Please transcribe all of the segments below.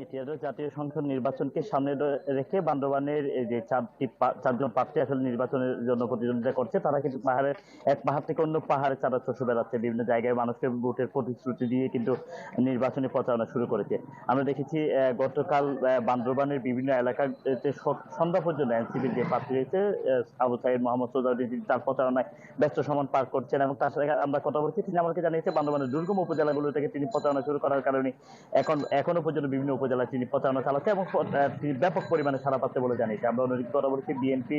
ত্রয়োদশ জাতীয় সংসদ নির্বাচনকে সামনে রেখে বান্দরবানের এই যে চারজন প্রার্থী আসলে নির্বাচনের জন্য প্রতিদ্বন্দ্বিতা করছে, তারা কিন্তু পাহাড়ের এক পাহাড় থেকে অন্য পাহাড়ে চাঁদা চষে বেড়াচ্ছে, বিভিন্ন জায়গায় মানুষকে ভোটের প্রতিশ্রুতি দিয়ে কিন্তু নির্বাচনী প্রচারণা শুরু করেছে। আমরা দেখেছি গতকাল বান্দরবানের বিভিন্ন এলাকাতে সন্ধ্যা পর্যন্ত এনসিপির যে প্রার্থী রয়েছে আবু সাইদ মোহাম্মদ সোজাউদ্দিন, তিনি তার প্রচারণায় ব্যস্ত সময় পার করছেন এবং তার সাথে আমরা কথা বলছি। তিনি আমাকে জানিয়েছে বান্দরবানের দুর্গম উপজেলাগুলো থেকে তিনি প্রচারণা শুরু করার কারণে এখনো পর্যন্ত বিভিন্ন উপজেলায় তিনি প্রচারণা চালাচ্ছে এবং তিনি ব্যাপক পরিমাণে সাড়া পাচ্ছে বলে জানিয়েছে। আমরা অন্যদিকে কথা বলছি বিএনপি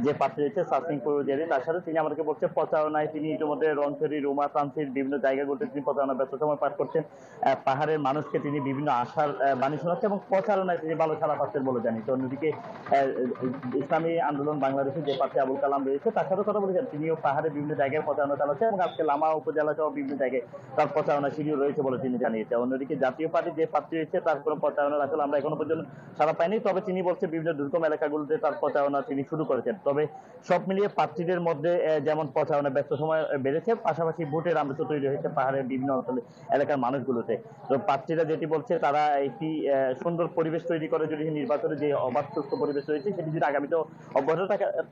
যে প্রার্থী রয়েছে সাসিংপুর জেরি, তার সাথে তিনি আমাকে বলছে প্রচারণায় তিনি ইতিমধ্যে রংছড়ি, রুমা, তানসির বিভিন্ন জায়গাগুলোতে তিনি প্রচারণা ব্যস্ত সময় পার করছেন। পাহাড়ের মানুষকে তিনি বিভিন্ন আশার বাণী শোনাচ্ছেন এবং প্রচারণায় তিনি ভালো সাড়া পাচ্ছেন বলে জানিয়েছে। অন্যদিকে ইসলামী আন্দোলন বাংলাদেশের যে প্রার্থী আবুল কালাম রয়েছে, তার সাথে কথা বলেছেন, তিনিও পাহাড়ের বিভিন্ন জায়গায় প্রচারণা চালাচ্ছেন এবং আজকে লামা উপজেলা সহ বিভিন্ন জায়গায় তার প্রচারণা শিডিউল রয়েছে বলে তিনি জানিয়েছেন। অন্যদিকে জাতীয় পার্টির যে প্রার্থী রয়েছে তার কোনো প্রচারণার আসলে আমরা এখনো পর্যন্ত সাড়া পাইনি, তবে তিনি বলছে বিভিন্ন দুর্গম এলাকাগুলোতে তার প্রচারণা তিনি শুরু করেছেন। তবে সব মিলিয়ে প্রার্থীদের মধ্যে যেমন প্রচারণা ব্যস্ত সময় বেড়েছে, পাশাপাশি ভোটের আমেজ তৈরি হয়েছে পাহাড়ের বিভিন্ন অঞ্চলে এলাকার মানুষগুলোতে। তো প্রার্থীরা যেটি বলছে, তারা একটি সুন্দর পরিবেশ তৈরি করে যদি নির্বাচনে যে অবাধ সুস্থ পরিবেশ রয়েছে সেটি যদি আগামীতেও অব্যাহত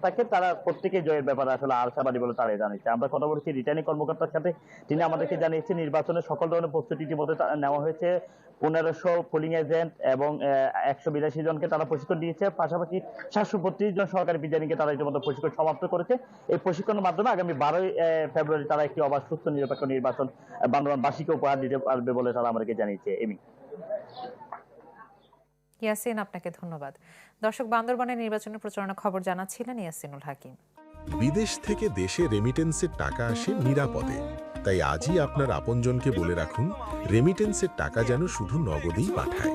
থাকে, তারা প্রত্যেকে জয়ের ব্যাপারে আসলে আশাবাদী বলে তারাই জানিয়েছে। আমরা কথা বলেছি রিটার্নিং কর্মকর্তার সাথে, তিনি আমাদেরকে জানিয়েছে নির্বাচনের সকল ধরনের প্রস্তুতি ইতিমধ্যে নেওয়া হয়েছে। 1500 পোলিং এজেন্ট এবং 182 জনকে তারা প্রশিক্ষণ দিয়েছে, পাশাপাশি 732 জন সরকারি বিজ্ঞানীকে তারা ইতিমধ্যে প্রশিক্ষণ সমাপ্ত করেছে। এই প্রশিক্ষণের মাধ্যমে আগামী 12ই ফেব্রুয়ারি তারা একটি অবাধ সুস্থ নিরপেক্ষ নির্বাচন বান্দরবানবাসীকে উপহার দিতে পারবে বলে তারা আমাদেরকে জানিয়েছে। এমি ইয়াসিন, আপনাকে ধন্যবাদ। দর্শক, বান্দরবানের নির্বাচনের প্রচারণা খবর জানাচ্ছিলেন ইয়াসিনুল হাকিম। বিদেশ থেকে দেশে রেমিটেন্সের টাকা আসে নিরাপদে, তাই আজই আপনার আপনজনকে বলে রাখুন রেমিটেন্সের টাকা যেন শুধু নগদেই পাঠায়।